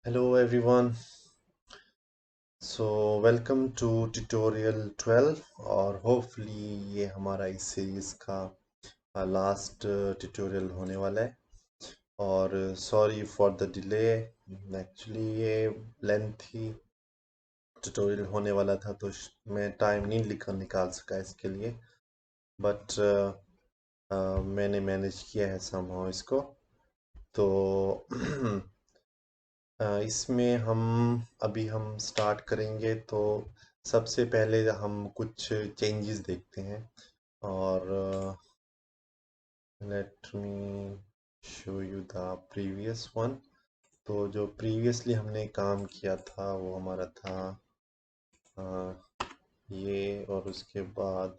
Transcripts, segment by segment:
Hello everyone. Welcome to tutorial 12 और hopefully ये हमारा इस सीरीज का लास्ट ट्यूटोरियल होने वाला है और sorry for the delay. Actually ये लेंथी ट्यूटोरियल होने वाला था तो मैं टाइम नहीं निकाल सका इसके लिए, बट मैंने मैनेज किया है समहाउ इसको। तो इसमें हम स्टार्ट करेंगे तो सबसे पहले हम कुछ चेंजेस देखते हैं और let me show you the previous one. तो जो प्रीवियसली हमने काम किया था वो हमारा था अ, ये, और उसके बाद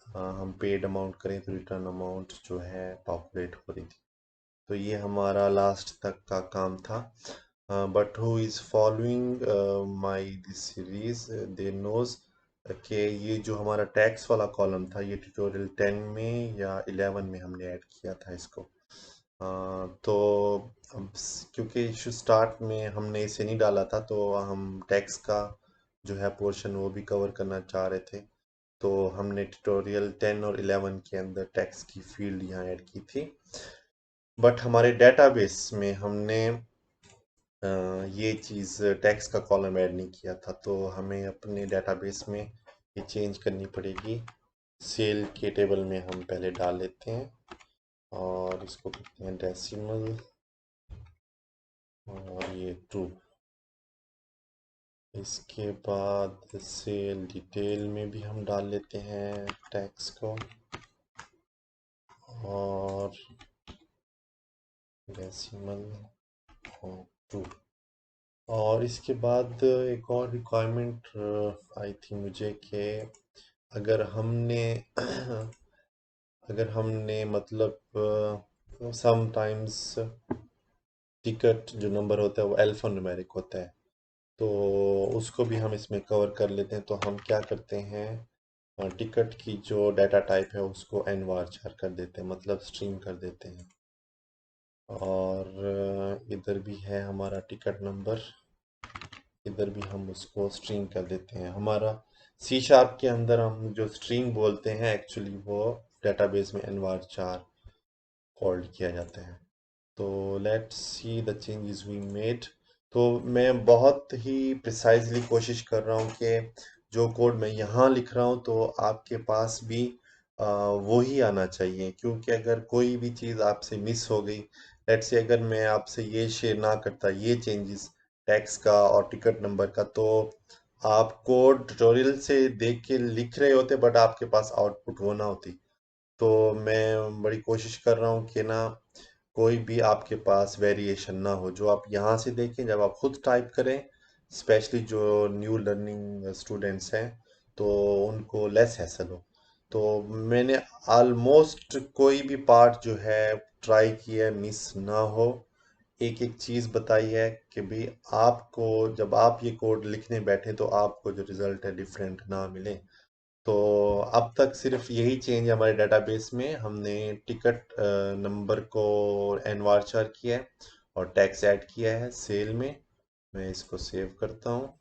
हम पेड अमाउंट करें तो रिटर्न अमाउंट जो है पॉपुलेट हो रही थी। तो ये हमारा लास्ट तक का काम था। But who is following my this series they knows कि ये जो हमारा टैक्स वाला कॉलम था ये ट्यूटोरियल 10 में या 11 में हमने ऐड किया था इसको। तो क्योंकि इशू स्टार्ट में हमने इसे नहीं डाला था तो हम टैक्स का जो है पोर्शन वो भी कवर करना चाह रहे थे। तो हमने ट्यूटोरियल 10 और 11 के अंदर टैक्स की फील्ड यहाँ ऐड की थी, बट हमारे डेटाबेस में हमने ये चीज़ टैक्स का कॉलम ऐड नहीं किया था। तो हमें अपने डेटाबेस में ये चेंज करनी पड़ेगी। सेल के टेबल में हम पहले डाल लेते हैं और इसको करते हैं डेसिमल और ये ट्रू। इसके बाद सेल डिटेल में भी हम डाल लेते हैं टैक्स को और डेसिमल और ट्रू। और इसके बाद एक और रिक्वायरमेंट आई थी मुझे कि अगर हमने अगर हमने मतलब समटाइम्स टिकट जो नंबर होता है वो अल्फा न्यूमेरिक होता है, तो उसको भी हम इसमें कवर कर लेते हैं। तो हम क्या करते हैं, टिकट की जो डाटा टाइप है उसको एन वारचार कर देते हैं, मतलब स्ट्रिंग कर देते हैं। और इधर भी है हमारा टिकट नंबर, इधर भी हम उसको स्ट्रिंग कर देते हैं। हमारा सी शार्प के अंदर हम जो स्ट्रिंग बोलते हैं एक्चुअली वो डेटाबेस में एनवार चार कॉल्ड किया जाता है। तो let's see the changes we made. तो मैं बहुत ही प्रिसाइजली कोशिश कर रहा हूँ कि जो कोड मैं यहाँ लिख रहा हूँ तो आपके पास भी वो ही आना चाहिए, क्योंकि अगर कोई भी चीज़ आपसे मिस हो गई, लेट्स से अगर मैं आपसे ये शेयर ना करता ये चेंजेस टैक्स का और टिकट नंबर का, तो आप कोड ट्यूटोरियल से देख के लिख रहे होते बट आपके पास आउटपुट वो ना होती। तो मैं बड़ी कोशिश कर रहा हूँ कि ना कोई भी आपके पास वेरिएशन ना हो। जो आप यहाँ से देखें जब आप खुद टाइप करें, स्पेशली जो न्यू लर्निंग स्टूडेंट्स हैं तो उनको लेस हैसल हो। तो मैंने ऑलमोस्ट कोई भी पार्ट जो है ट्राई किया मिस ना हो। एक एक चीज़ बताई है कि भाई आपको जब आप ये कोड लिखने बैठे तो आपको जो रिजल्ट है डिफरेंट ना मिले। तो अब तक सिर्फ यही चेंज हमारे डेटाबेस में हमने टिकट नंबर को एनवार्चर किया है और टैक्स ऐड किया है सेल में। मैं इसको सेव करता हूँ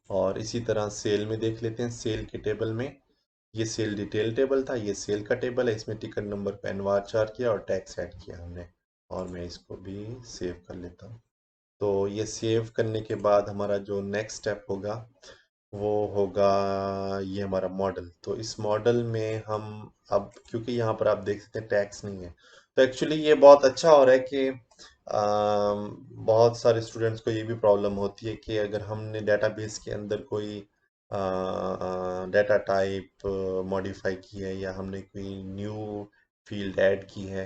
और इसी तरह सेल में देख लेते हैं। सेल के टेबल में ये सेल डिटेल टेबल था, ये सेल का टेबल है, इसमें टिकट नंबर को एनवार्चर किया और टैक्स ऐड किया हमने। और मैं इसको भी सेव कर लेता हूँ। तो ये सेव करने के बाद हमारा जो नेक्स्ट स्टेप होगा वो होगा ये हमारा मॉडल। तो इस मॉडल में हम अब क्योंकि यहाँ पर आप देख सकते हैं टैक्स नहीं है, तो एक्चुअली ये बहुत अच्छा हो रहा है कि बहुत सारे स्टूडेंट्स को ये भी प्रॉब्लम होती है कि अगर हमने डेटाबेस के अंदर कोई डाटा टाइप मॉडिफाई की है या हमने कोई न्यू फील्ड ऐड की है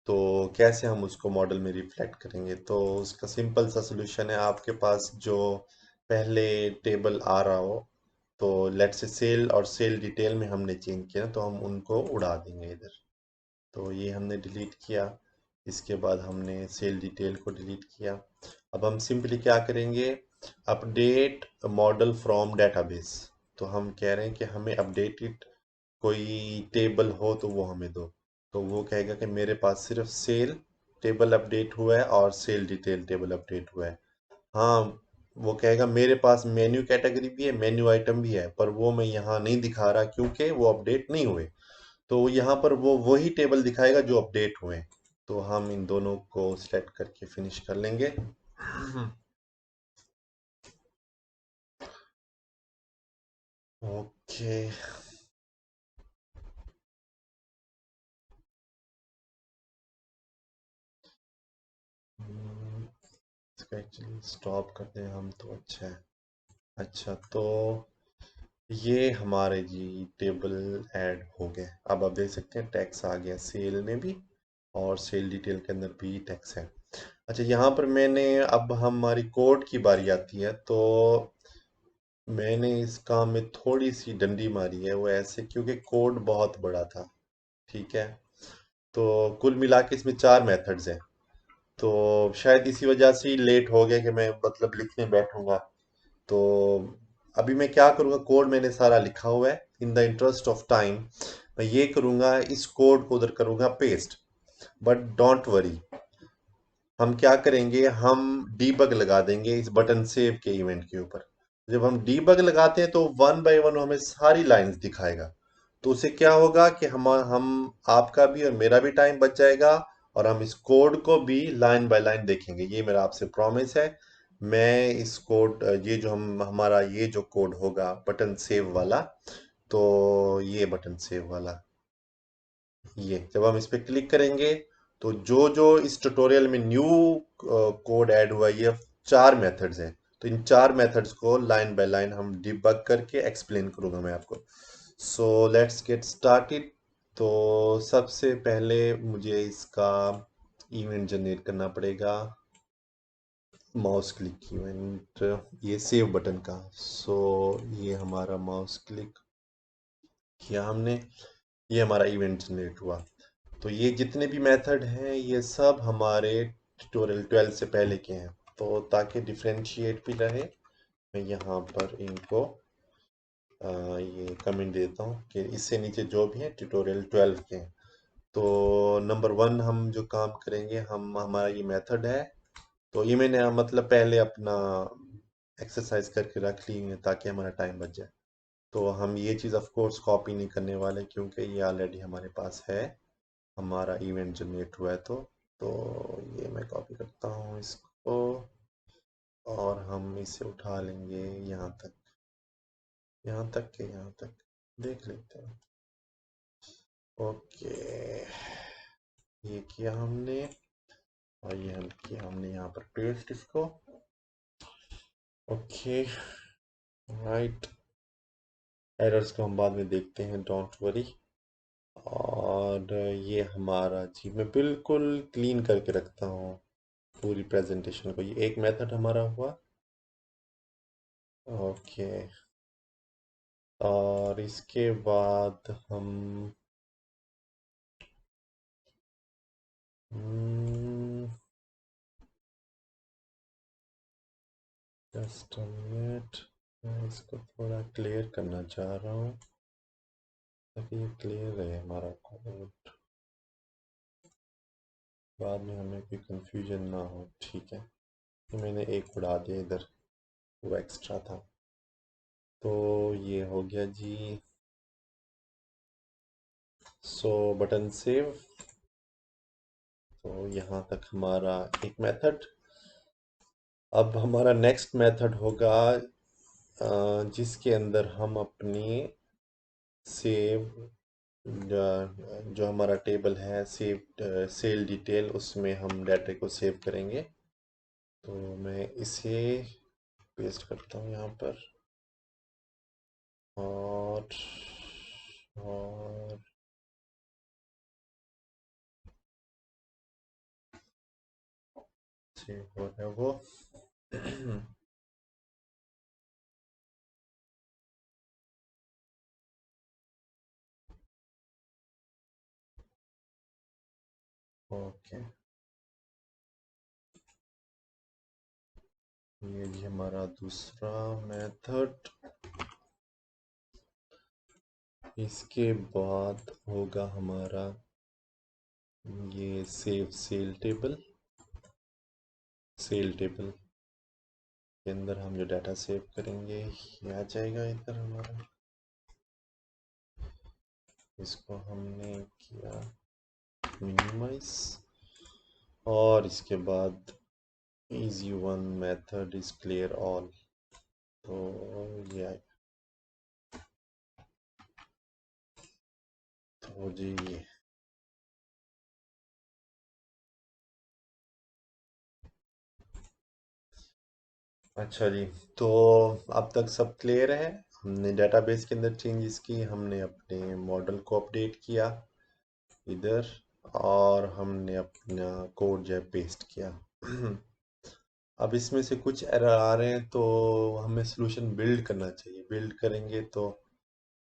तो कैसे हम उसको मॉडल में रिफ्लेक्ट करेंगे। तो उसका सिंपल सा सोल्यूशन है, आपके पास जो पहले टेबल आ रहा हो, तो लेट्स से सेल और सेल डिटेल में हमने चेंज किया तो हम उनको उड़ा देंगे इधर। तो ये हमने डिलीट किया, इसके बाद हमने सेल डिटेल को डिलीट किया। अब हम सिंपली क्या करेंगे, अपडेट मॉडल फ्रॉम डेटाबेस। तो हम कह रहे हैं कि हमें अपडेटेड कोई टेबल हो तो वो हमें दो। तो वो कहेगा कि मेरे पास सिर्फ सेल टेबल अपडेट हुआ है और सेल डिटेल टेबल अपडेट हुआ है। हाँ, वो कहेगा मेरे पास मेन्यू कैटेगरी भी है, मेन्यू आइटम भी है, पर वो मैं यहाँ नहीं दिखा रहा क्योंकि वो अपडेट नहीं हुए। तो यहाँ पर वो वही टेबल दिखाएगा जो अपडेट हुए हैं। तो हम इन दोनों को सेलेक्ट करके फिनिश कर लेंगे। ओके। इसको एक्चुअली स्टॉप करते हैं हम तो अच्छा है। अच्छा, तो ये हमारे जी टेबल ऐड हो गए। अब आप देख सकते हैं टैक्स आ गया सेल में भी, और सेल डिटेल के अंदर भी टैक्स है। अच्छा, यहाँ पर मैंने, अब हमारी कोड की बारी आती है, तो मैंने इस काम में थोड़ी सी डंडी मारी है, वो ऐसे क्योंकि कोड बहुत बड़ा था। ठीक है, तो कुल मिला के इसमें 4 मेथड्स हैं। तो शायद इसी वजह से ही लेट हो गया कि मैं मतलब लिखने बैठूंगा। तो अभी मैं क्या करूँगा, कोड मैंने सारा लिखा हुआ है। In the interest of time मैं ये करूँगा, इस कोड को उधर करूँगा पेस्ट। बट डोंट वरी, हम क्या करेंगे, हम डीबग लगा देंगे इस बटन सेव के इवेंट के ऊपर। जब हम डीबग लगाते हैं तो वन बाय वन हमें सारी लाइंस दिखाएगा। तो उससे क्या होगा कि हम आपका भी और मेरा भी टाइम बच जाएगा, और हम इस कोड को भी लाइन बाय लाइन देखेंगे। ये मेरा आपसे प्रॉमिस है। मैं इस कोड, ये जो हम हमारा ये जो कोड होगा बटन सेव वाला, तो ये बटन सेव वाला, ये जब हम इस पे क्लिक करेंगे तो जो जो इस ट्यूटोरियल में न्यू कोड ऐड हुआ है, ये 4 मेथड्स हैं। तो इन 4 मेथड्स को लाइन बाय लाइन हम डिबग करके एक्सप्लेन करूंगा मैं आपको। So let's get started. तो सबसे पहले मुझे इसका इवेंट जनरेट करना पड़ेगा, माउस क्लिक इवेंट, ये सेव बटन का। सो ये हमारा माउस क्लिक किया हमने, ये हमारा इवेंट जनरेट हुआ। तो ये जितने भी मेथड हैं ये सब हमारे ट्यूटोरियल 12 से पहले के हैं। तो ताकि डिफरेंशिएट भी रहे, मैं यहाँ पर इनको ये कमेंट देता हूँ कि इससे नीचे जो भी है ट्यूटोरियल 12 के हैं। तो नंबर 1 हम जो काम करेंगे, हम हमारा ये मेथड है। तो ये मैंने मतलब पहले अपना एक्सरसाइज करके रख ली है ताकि हमारा टाइम बच जाए। तो हम ये चीज़ ऑफ कोर्स कॉपी नहीं करने वाले क्योंकि ये ऑलरेडी हमारे पास है, हमारा इवेंट जनरेट हुआ है। तो ये मैं कॉपी करता हूँ इसको, और हम इसे उठा लेंगे यहाँ तक, यहाँ तक के यहाँ तक देख लेते हैं। ओके, ये किया हमने, और ये हम किया हमने यहाँ पर पेस्ट इसको। ओके, राइट, एरर्स को हम बाद में देखते हैं, डोंट वरी। और ये हमारा जी मैं बिल्कुल क्लीन करके रखता हूँ पूरी प्रेजेंटेशन को। ये एक मेथड हमारा हुआ। ओके, और इसके बाद हम जस्ट अ मिनट, मैं इसको थोड़ा क्लियर करना चाह रहा हूँ ताकि ये क्लियर रहे हमारा कोड, बाद में हमें कोई कंफ्यूजन ना हो। ठीक है, तो मैंने एक उड़ा दिया इधर, वो एक्स्ट्रा था। तो ये हो गया जी। सो बटन सेव, तो यहाँ तक हमारा एक मेथड। अब हमारा नेक्स्ट मेथड होगा जिसके अंदर हम अपनी सेव, जो हमारा टेबल है सेव सेल डिटेल, उसमें हम डाटा को सेव करेंगे। तो मैं इसे पेस्ट करता हूँ यहाँ पर, और और सेव हो रहा है वो। ओके, ये जी हमारा दूसरा मेथड। इसके बाद होगा हमारा ये सेव सेल टेबल के अंदर हम जो डाटा सेव करेंगे ये आ जाएगा इधर हमारा। इसको हमने किया मिनिमाइज, और इसके बाद easy one method is clear all, तो ये आएगा। तो जी अच्छा जी, तो अब तक सब क्लियर है। हमने डेटाबेस के अंदर चेंजेस की, हमने अपने मॉडल को अपडेट किया इधर, और हमने अपना कोड जो है पेस्ट किया। अब इसमें से कुछ एरर आ रहे हैं तो हमें सॉल्यूशन बिल्ड करना चाहिए। बिल्ड करेंगे तो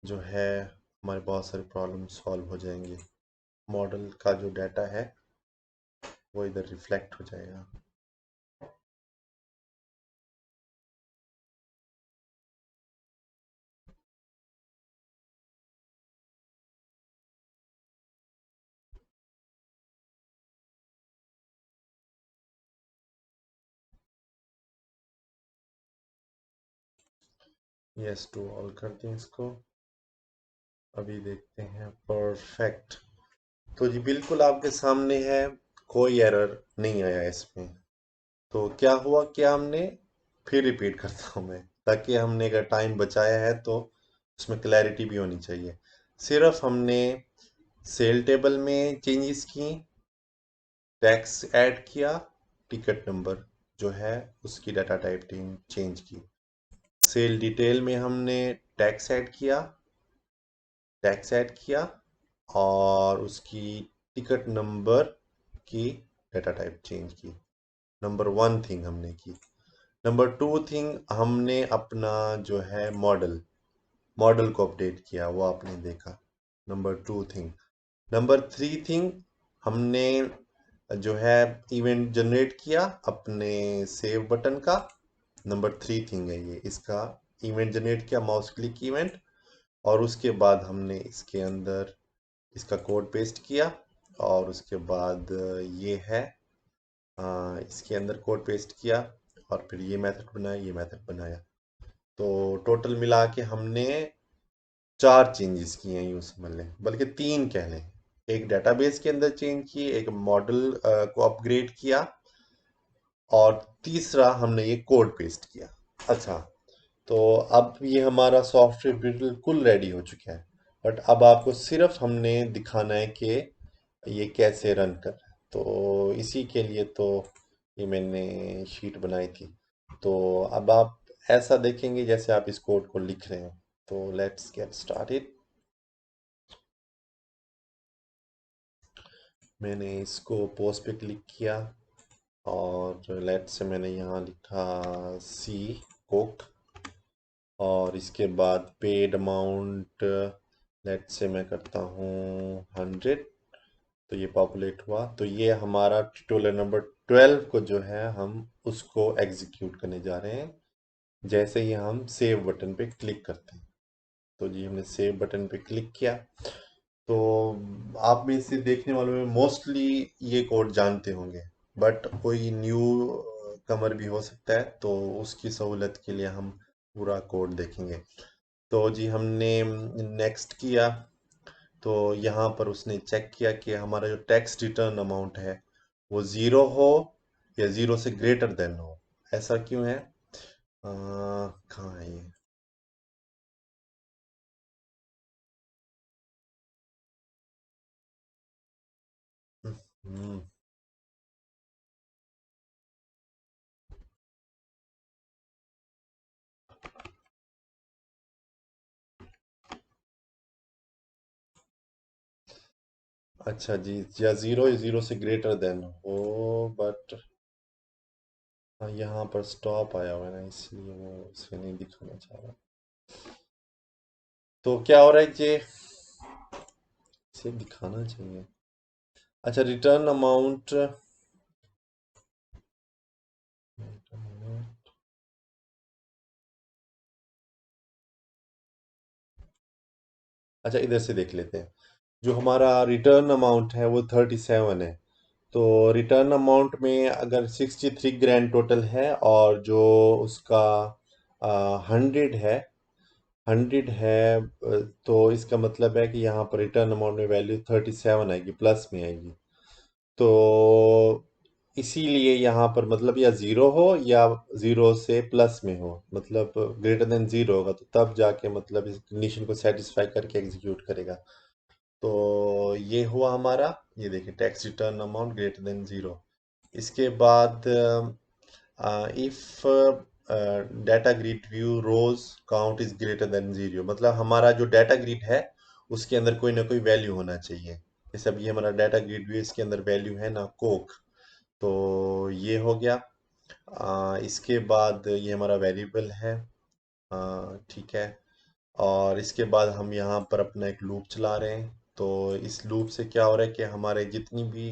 जो है हमारे बहुत सारे प्रॉब्लम सॉल्व हो जाएंगे। मॉडल का जो डाटा है वो इधर रिफ्लेक्ट हो जाएगा। यस टू ऑल करते हैं इसको। अभी देखते हैं परफेक्ट। तो जी बिल्कुल आपके सामने है, कोई एरर नहीं आया इसमें। तो क्या हुआ, क्या हमने, फिर रिपीट करता हूँ मैं, ताकि हमने अगर टाइम बचाया है तो उसमें क्लैरिटी भी होनी चाहिए। सिर्फ हमने सेल टेबल में चेंजेस की, टैक्स ऐड किया, टिकट नंबर जो है उसकी डाटा टाइप चेंज की। सेल डिटेल में हमने टैक्स ऐड किया और उसकी टिकट नंबर की डाटा टाइप चेंज की। नंबर वन थिंग हमने की। नंबर टू थिंग, हमने अपना जो है मॉडल को अपडेट किया, वो आपने देखा। Number two thing. Number three thing, हमने जो है इवेंट जनरेट किया अपने सेव बटन का। नंबर थ्री थिंग है ये इसका। इवेंट जनरेट किया, माउस क्लिक इवेंट, और उसके बाद हमने इसके अंदर इसका कोड पेस्ट किया, और उसके बाद ये है इसके अंदर कोड पेस्ट किया, और फिर ये मेथड बनाया। तो टोटल मिला के हमने चार चेंजेस किए हैं, यूँ समझ लें, बल्कि तीन कह लें। एक डेटाबेस के अंदर चेंज किए, एक मॉडल को अपग्रेड किया, और तीसरा हमने ये कोड पेस्ट किया। अच्छा, तो अब ये हमारा सॉफ्टवेयर बिल्कुल रेडी हो चुका है। बट अब आपको सिर्फ हमने दिखाना है कि ये कैसे रन कर रहा है। तो इसी के लिए तो ये मैंने शीट बनाई थी। तो अब आप ऐसा देखेंगे जैसे आप इस कोड को लिख रहे हैं। तो लेट्स गेट स्टार्टेड। मैंने इसको पोस्ट पे क्लिक किया, और लेट्स से मैंने यहाँ लिखा सी कोक, और इसके बाद पेड अमाउंट लेट्स से मैं करता हूँ 100। तो ये पॉपुलेट हुआ। तो ये हमारा ट्यूटोरियल नंबर 12 को जो है हम उसको एग्जीक्यूट करने जा रहे हैं, जैसे ही हम सेव बटन पे क्लिक करते हैं। तो जी हमने सेव बटन पे क्लिक किया। तो आप में से देखने वालों में मोस्टली ये कोड जानते होंगे, बट कोई न्यू कमर भी हो सकता है, तो उसकी सहूलत के लिए हम पूरा कोड देखेंगे। तो जी हमने नेक्स्ट किया। तो यहाँ पर उसने चेक किया कि हमारा जो टैक्स रिटर्न अमाउंट है वो ज़ीरो हो या ज़ीरो से ग्रेटर देन हो। ऐसा क्यों है? कहाँ है ये? हम्म, अच्छा जी, या ज़ीरो से ग्रेटर देन हो, बट यहाँ पर स्टॉप आया हुआ है ना, इसलिए वो उसे नहीं दिखाना चाह रहा। तो क्या हो रहा है कि इसे दिखाना चाहिए। अच्छा, रिटर्न अमाउंट। अच्छा, इधर से देख लेते हैं। जो हमारा रिटर्न अमाउंट है वो 37 है। तो रिटर्न अमाउंट में अगर 63 ग्रैंड टोटल है और जो उसका 100 है तो इसका मतलब है कि यहाँ पर रिटर्न अमाउंट में वैल्यू 37 आएगी, प्लस में आएगी। तो इसीलिए यहाँ पर मतलब या ज़ीरो हो या ज़ीरो से प्लस में हो, मतलब ग्रेटर देन ज़ीरो होगा तो तब जाके मतलब इस कंडीशन को सेटिस्फाई करके एग्जीक्यूट करेगा। तो ये हुआ हमारा, ये देखिए tax return amount greater than zero. इसके बाद if data grid view rows count is greater than zero, मतलब हमारा जो डाटा ग्रिड है उसके अंदर कोई ना कोई वैल्यू होना चाहिए। जैसे अब ये हमारा डाटा ग्रिड व्यू, इसके अंदर वैल्यू है ना कोक, तो ये हो गया। इसके बाद ये हमारा वेरिएबल है, ठीक है। और इसके बाद हम यहाँ पर अपना एक लूप चला रहे हैं। तो इस लूप से क्या हो रहा है कि हमारे जितनी भी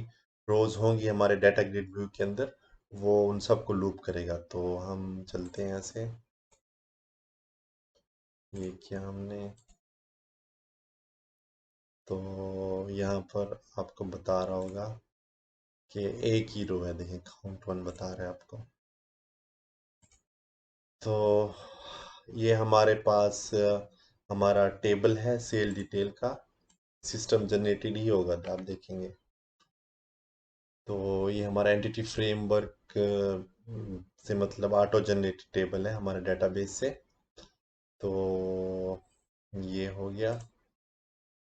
रोज होंगी हमारे डाटा ग्रिड व्यू के अंदर, वो उन सबको लूप करेगा। तो हम चलते हैं ऐसे, ये किया हमने। तो यहाँ पर आपको बता रहा होगा कि एक ही रो है, देखिए काउंट वन बता रहा है आपको। तो ये हमारे पास हमारा टेबल है सेल डिटेल का, सिस्टम जनरेटेड ही होगा तो आप देखेंगे। तो ये हमारा एंटिटी फ्रेमवर्क से मतलब ऑटो जनरेटेड टेबल है हमारे डेटाबेस से। तो ये हो गया।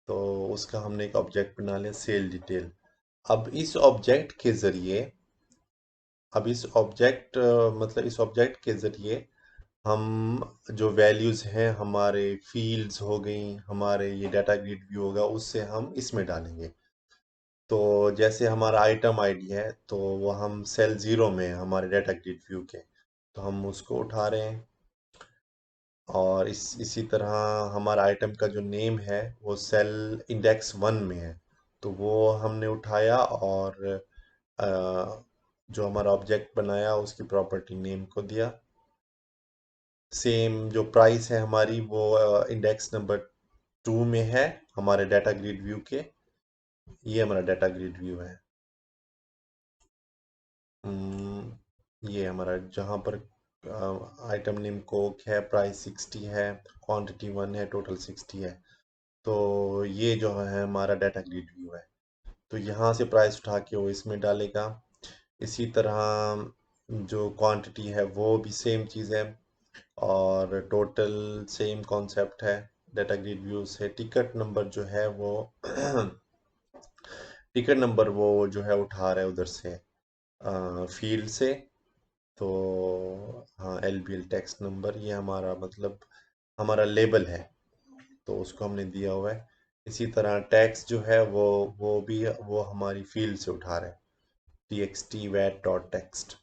तो उसका हमने एक ऑब्जेक्ट बना लिया सेल डिटेल। अब इस ऑब्जेक्ट के ज़रिए अब इस ऑब्जेक्ट मतलब इस ऑब्जेक्ट के ज़रिए हम जो वैल्यूज़ हैं हमारे फील्ड्स हो गई, हमारे ये डाटा ग्रिड व्यू होगा, उससे हम इसमें डालेंगे। तो जैसे हमारा आइटम आईडी है तो वो हम सेल ज़ीरो में है हमारे डाटा ग्रिड व्यू के, तो हम उसको उठा रहे हैं। और इसी तरह हमारा आइटम का जो नेम है वो सेल इंडेक्स वन में है, तो वो हमने उठाया और अ, जो हमारा ऑब्जेक्ट बनाया उसकी प्रॉपर्टी नेम को दिया। सेम जो प्राइस है हमारी वो इंडेक्स नंबर टू में है हमारे डाटा ग्रिड व्यू के। ये हमारा डाटा ग्रिड व्यू है। ये हमारा जहाँ पर आइटम नेम कोक है, प्राइस 60 है, क्वांटिटी वन है, टोटल 60 है। तो ये जो है हमारा डाटा ग्रिड व्यू है। तो यहाँ से प्राइस उठा के वो इसमें डालेगा। इसी तरह जो क्वांटिटी है वो भी सेम चीज़ है, और टोटल सेम कॉन्सेप्ट है। डाटा ग्रिड व्यू से टिकट नंबर जो है वो टिकट नंबर वो जो है उठा रहा है उधर से फील्ड से। तो हाँ, LBL टैक्स नंबर ये हमारा मतलब हमारा लेबल है, तो उसको हमने दिया हुआ है। इसी तरह टैक्स जो है वो हमारी फील्ड से उठा रहा है, txt vat डॉट टेक्स्ट।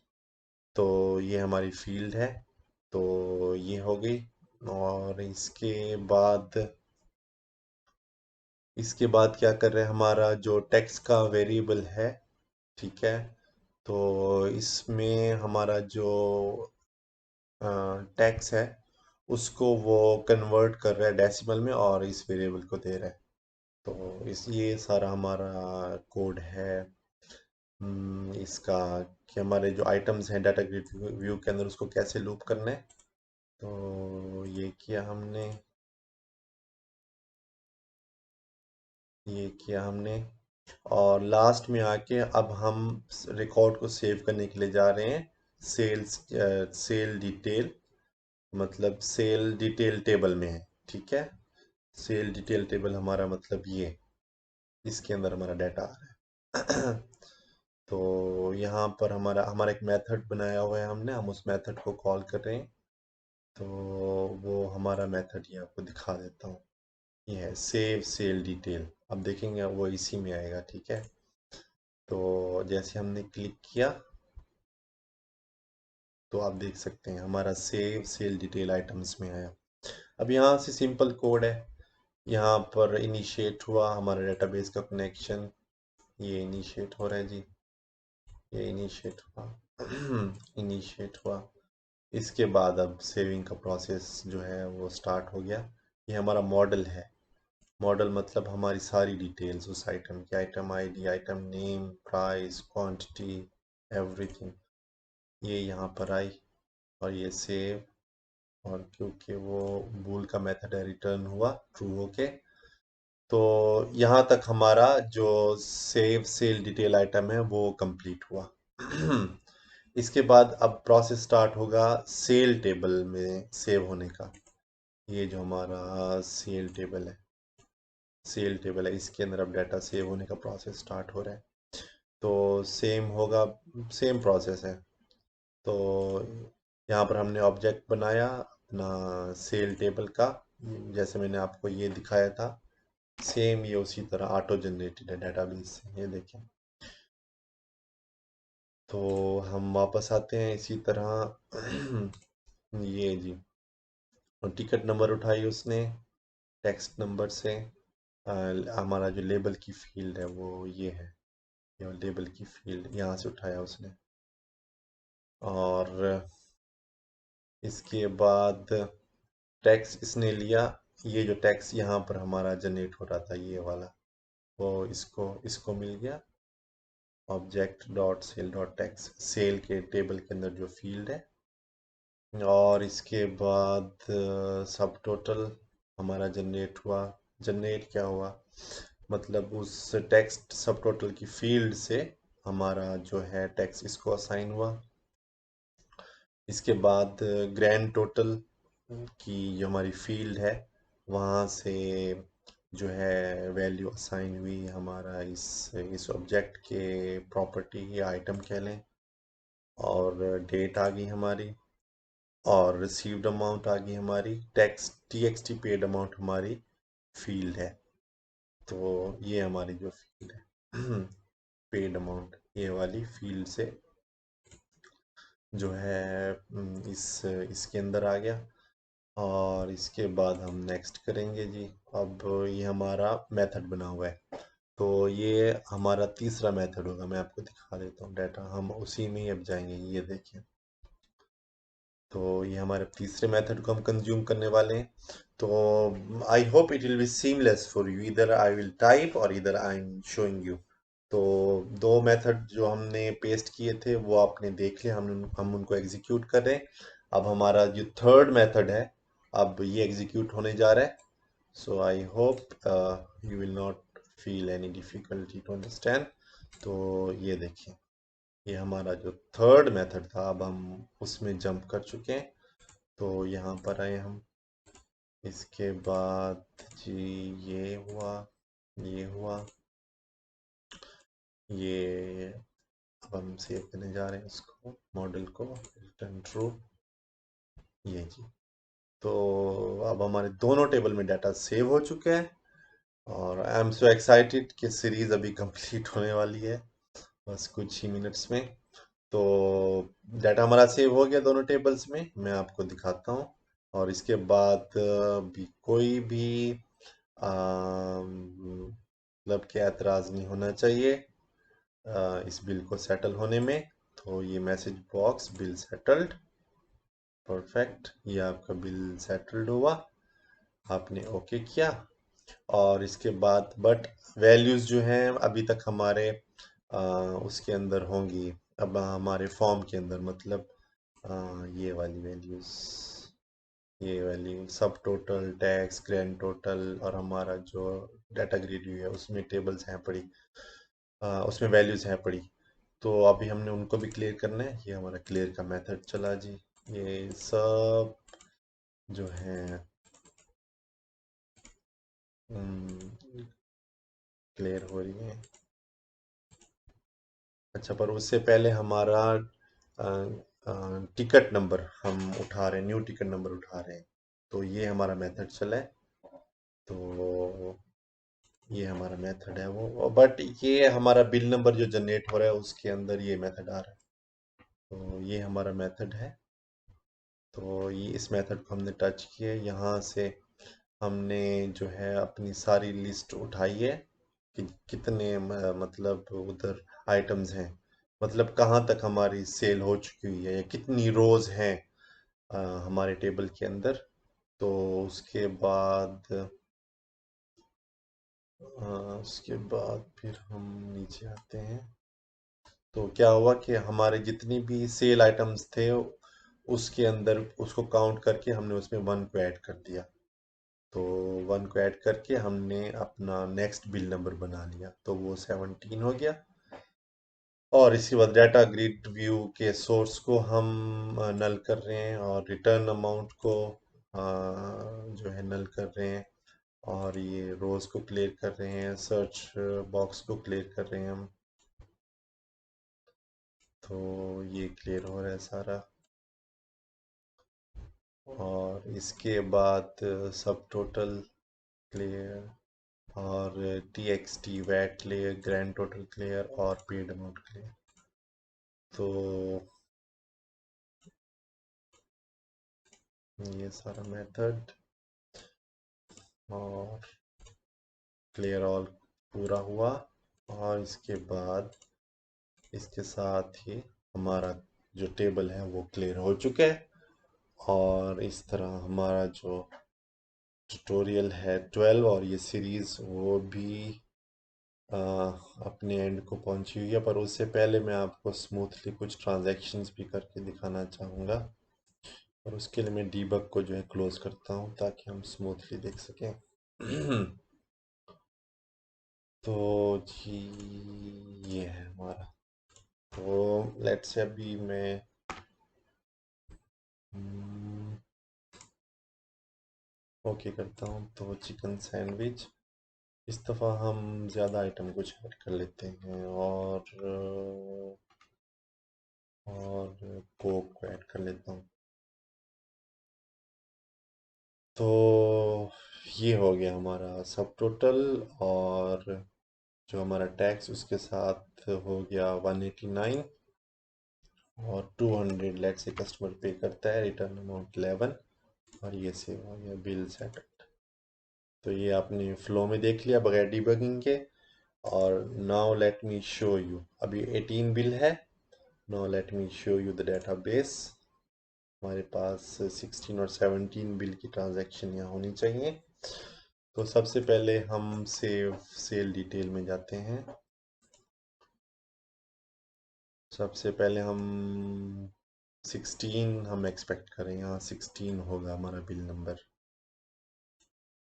तो ये हमारी फील्ड है। तो ये हो गई। और इसके बाद क्या कर रहे हैं, हमारा जो टेक्स्ट का वेरिएबल है, ठीक है। तो इसमें हमारा जो टैक्स है उसको वो कन्वर्ट कर रहा है डेसिमल में और इस वेरिएबल को दे रहा है। तो ये सारा हमारा कोड है। इसका कि हमारे जो आइटम्स हैं डाटा ग्रिड व्यू के अंदर उसको कैसे लूप करना है। तो ये किया हमने। और लास्ट में आके अब हम रिकॉर्ड को सेव करने के लिए जा रहे हैं सेल डिटेल, मतलब सेल डिटेल टेबल में है, ठीक है। सेल डिटेल टेबल हमारा मतलब ये इसके अंदर हमारा डाटा आ रहा है। तो यहाँ पर हमारा हमारा एक मेथड बनाया हुआ है हमने, हम उस मेथड को कॉल कर रहे हैं। तो वो हमारा मेथड ये आपको दिखा देता हूँ। ये है सेव सेल डिटेल, अब देखेंगे वो इसी में आएगा, ठीक है। तो जैसे हमने क्लिक किया तो आप देख सकते हैं हमारा सेव सेल डिटेल आइटम्स में आया। अब यहाँ से सिंपल कोड है। यहाँ पर इनिशिएट हुआ हमारा डेटाबेस का कनेक्शन, ये इनिशिएट हो रहा है जी, ये इनिशिएट हुआ। इनिशिएट हुआ। इसके बाद अब सेविंग का प्रोसेस जो है वो स्टार्ट हो गया। ये हमारा मॉडल है, मॉडल मतलब हमारी सारी डिटेल्स उस आइटम की, item ID, item name, price, quantity, everything, ये यहाँ पर आई। और ये सेव, और क्योंकि वो बूल का मेथड है, रिटर्न हुआ ट्रू होके। तो यहाँ तक हमारा जो सेव सेल डिटेल आइटम है वो कंप्लीट हुआ। इसके बाद अब प्रोसेस स्टार्ट होगा सेल टेबल में सेव होने का। ये जो हमारा सेल टेबल है, इसके अंदर अब डाटा सेव होने का प्रोसेस स्टार्ट हो रहा है। तो सेम होगा, सेम प्रोसेस है। तो यहाँ पर हमने ऑब्जेक्ट बनाया अपना सेल टेबल का, जैसे मैंने आपको ये दिखाया था। सेम ये उसी तरह ऑटो जनरेटेड है डेटाबेस से, ये देखें। तो हम वापस आते हैं इसी तरह। ये जी, और टिकट नंबर उठाई उसने टेक्स्ट नंबर से। हमारा जो लेबल की फील्ड है वो ये है, ये लेबल की फील्ड यहाँ से उठाया उसने। और इसके बाद टैक्स इसने लिया, ये जो टैक्स यहाँ पर हमारा जनरेट हो रहा था ये वाला, वो इसको मिल गया। Object dot sale dot tax, sale के टेबल के अंदर जो फील्ड है। और इसके बाद सब टोटल हमारा जनरेट हुआ। जनरेट क्या हुआ, मतलब उस टेक्स्ट सब टोटल की फील्ड से हमारा जो है टैक्स इसको असाइन हुआ। इसके बाद ग्रैंड टोटल की जो हमारी फील्ड है वहाँ से जो है वैल्यू असाइन हुई हमारा इस ऑब्जेक्ट के प्रॉपर्टी या आइटम कह लें। और डेट आ गई हमारी, और रिसीव्ड अमाउंट आ गई हमारी, टैक्स टीएक्सटी पेड अमाउंट हमारी फील्ड है। तो ये हमारी जो फील्ड है पेड अमाउंट, ये वाली फील्ड से जो है इसके अंदर आ गया। और इसके बाद हम नेक्स्ट करेंगे जी। अब ये हमारा मेथड बना हुआ है, तो ये हमारा तीसरा मेथड होगा। मैं आपको दिखा देता हूँ डाटा, हम उसी में ही अब जाएंगे। ये देखिए, तो ये हमारे तीसरे मेथड को हम कंज्यूम करने वाले हैं। तो I hope it will be seamless for you, इधर आई विल टाइप और इधर आई एम शोइंग यू। तो दो मेथड जो हमने पेस्ट किए थे वो आपने देख लिया, हम उनको एग्जीक्यूट कर रहे हैं। अब हमारा जो थर्ड मेथड है, अब ये एग्जीक्यूट होने जा रहा है। So I hope you will not feel any difficulty to understand. तो ये देखिए, ये हमारा जो थर्ड मेथड था, अब हम उसमें जंप कर चुके हैं। तो यहाँ पर आए हम। इसके बाद जी ये हुआ, ये हुआ, ये अब हम सेव करने जा रहे हैं इसको, मॉडल को, रिटर्न ट्रू, ये जी। तो अब हमारे दोनों टेबल में डाटा सेव हो चुके हैं, और आई एम सो एक्साइटेड कि सीरीज अभी कंप्लीट होने वाली है बस कुछ ही मिनट्स में। तो डाटा हमारा सेव हो गया दोनों टेबल्स में, मैं आपको दिखाता हूँ। और इसके बाद भी कोई भी मतलब कि एतराज़ नहीं होना चाहिए इस बिल को सेटल होने में। तो ये message box, bill settled, perfect, ये आपका बिल सेटल्ड हुआ, आपने ओके किया। और इसके बाद बट वैल्यूज़ जो हैं अभी तक हमारे उसके अंदर होंगी, अब हमारे फॉर्म के अंदर, मतलब ये वाली वैल्यूज़, ये वैल्यू सब टोटल, टैक्स, ग्रैंड टोटल, और हमारा जो डाटा ग्रेड व्यू है उसमें टेबल्स हैं पड़ी, उसमें वैल्यूज़ हैं पड़ी। तो अभी हमने उनको भी क्लियर करना है। ये हमारा क्लियर का मेथड चला जी। ये सब जो है क्लियर हो रही है। अच्छा, पर उससे पहले हमारा टिकट नंबर हम उठा रहे हैं, न्यू टिकट नंबर उठा रहे हैं। तो ये हमारा मेथड चला है। तो ये हमारा मेथड है वो, बट ये हमारा बिल नंबर जो जनरेट हो रहा है उसके अंदर ये मेथड आ रहा है। तो ये हमारा मेथड है। तो ये इस मेथड को हमने टच किया, यहाँ से हमने जो है अपनी सारी लिस्ट उठाई है कि कितने मतलब उधर आइटम्स हैं, मतलब कहाँ तक हमारी सेल हो चुकी हुई है या कितनी रोज हैं हमारे टेबल के अंदर। तो उसके बाद उसके बाद फिर हम नीचे आते हैं। तो क्या हुआ कि हमारे जितनी भी सेल आइटम्स थे उसके अंदर उसको काउंट करके हमने उसमें वन को ऐड कर दिया। तो वन को ऐड करके हमने अपना नेक्स्ट बिल नंबर बना लिया, तो वो 17 हो गया। और इसके बाद डाटा ग्रिड व्यू के सोर्स को हम नल कर रहे हैं और रिटर्न अमाउंट को जो है नल कर रहे हैं। और ये रोज को क्लियर कर रहे हैं, सर्च बॉक्स को क्लियर कर रहे हैं हम। तो ये क्लियर हो रहा है सारा। और इसके बाद सब टोटल क्लियर और T X T VAT clear, grand total clear और पेड अमाउंट क्लियर। तो ये सारा मेथड और क्लियर ऑल पूरा हुआ। और इसके बाद इसके साथ ही हमारा जो टेबल है वो क्लियर हो चुका है। और इस तरह हमारा जो ट्यूटोरियल है 12 और ये सीरीज़ वो भी आ, अपने एंड को पहुंची हुई है। पर उससे पहले मैं आपको स्मूथली कुछ ट्रांजैक्शंस भी करके दिखाना चाहूँगा। और उसके लिए मैं डीबग को जो है क्लोज करता हूँ ताकि हम स्मूथली देख सकें। तो जी ये है हमारा। तो लेट्स से अभी मैं ओके करता हूँ। तो चिकन सैंडविच, इस दफ़ा हम ज़्यादा आइटम कुछ ऐड कर लेते हैं और कोक को ऐड कर लेता हूँ। तो ये हो गया हमारा सब टोटल। और जो हमारा टैक्स उसके साथ हो गया 189 और 200 लेट से कस्टमर पे करता है, रिटर्न अमाउंट 11। और ये सेव हो गया बिल सेटल्ड। तो ये आपने फ्लो में देख लिया बगैर डिबगिंग के। और now let me show you, अभी 18 बिल है। Now let me show you the database. हमारे पास 16 और 17 बिल की ट्रांजैक्शन यहाँ होनी चाहिए। तो सबसे पहले हम सेल डिटेल में जाते हैं। सबसे पहले हम 16 हम एक्सपेक्ट करें, यहाँ 16 होगा हमारा बिल नंबर।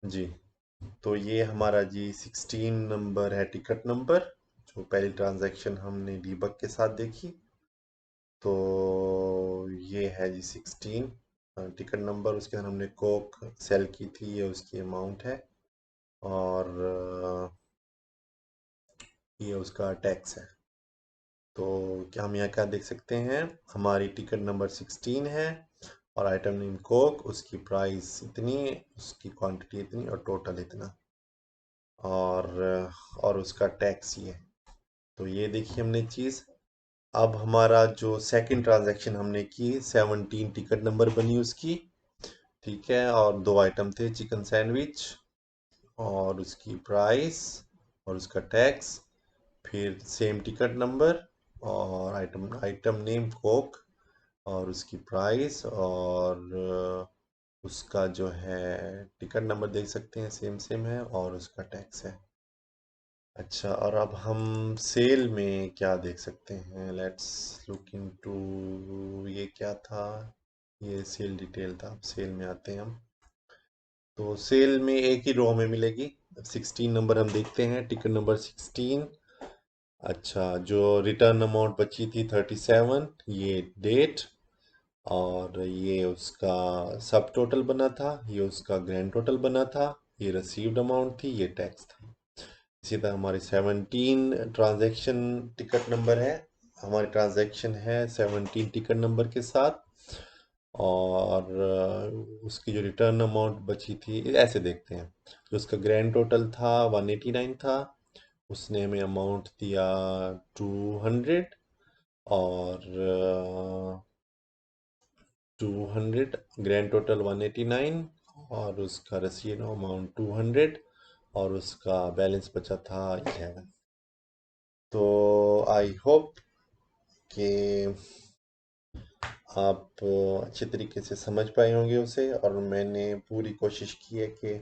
जी, तो ये हमारा जी 16 नंबर है टिकट नंबर, जो पहली ट्रांजैक्शन हमने डीबग के साथ देखी। तो ये है जी 16 टिकट नंबर। उसके अंदर हमने कोक सेल की थी, ये उसकी अमाउंट है। और ये उसका टैक्स है। तो क्या हम यहाँ क्या देख सकते हैं, हमारी टिकट नंबर 16 है और आइटम नेम कोक, उसकी प्राइस इतनी, उसकी क्वांटिटी इतनी और टोटल इतना। और उसका टैक्स ये। तो ये देखिए हमने चीज़। अब हमारा जो सेकंड ट्रांजैक्शन हमने की 17 टिकट नंबर बनी उसकी, ठीक है। और दो आइटम थे, चिकन सैंडविच और उसकी प्राइस और उसका टैक्स। फिर सेम टिकट नंबर और आइटम आइटम नेम कोक और उसकी प्राइस और उसका जो है टिकट नंबर देख सकते हैं सेम सेम है और उसका टैक्स है। अच्छा, और अब हम सेल में क्या देख सकते हैं, लेट्स लुक इनटू। ये क्या था, ये सेल डिटेल था। अब सेल में आते हैं हम। तो सेल में एक ही रो में मिलेगी। 16 नंबर हम देखते हैं, टिकट नंबर 16। अच्छा, जो रिटर्न अमाउंट बची थी 37, ये डेट और ये उसका सब टोटल बना था, ये उसका ग्रैंड टोटल बना था, ये रिसीव्ड अमाउंट थी, ये टैक्स था। इसी तरह हमारी 17 ट्रांजैक्शन टिकट नंबर है। हमारी ट्रांजैक्शन है 17 टिकट नंबर के साथ। और उसकी जो रिटर्न अमाउंट बची थी, ऐसे देखते हैं। जो उसका ग्रैंड टोटल था 189 था, उसने हमें अमाउंट दिया 200। और 200 ग्रैंड टोटल 189 और उसका रसीद अमाउंट 200 और उसका बैलेंस बचा था 11। तो आई होप कि आप अच्छे तरीके से समझ पाए होंगे उसे। और मैंने पूरी कोशिश की है कि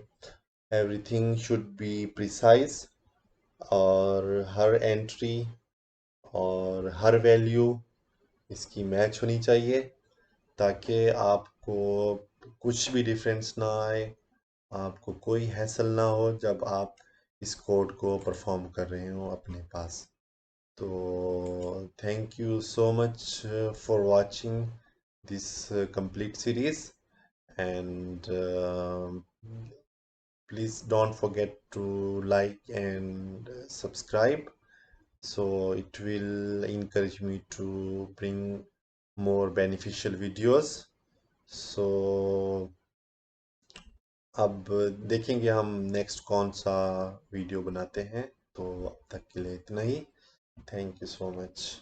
एवरीथिंग शुड बी प्रिसाइज, और हर एंट्री और हर वैल्यू इसकी मैच होनी चाहिए, ताकि आपको कुछ भी डिफरेंस ना आए, आपको कोई हैसल ना हो जब आप इस कोड को परफॉर्म कर रहे हो अपने पास। तो thank you so much for watching this complete series, and please don't forget to like and subscribe, so it will encourage me to bring more beneficial videos. So अब देखेंगे हम नेक्स्ट कौन सा वीडियो बनाते हैं। तो अब तक के लिए इतना ही। Thank you so much.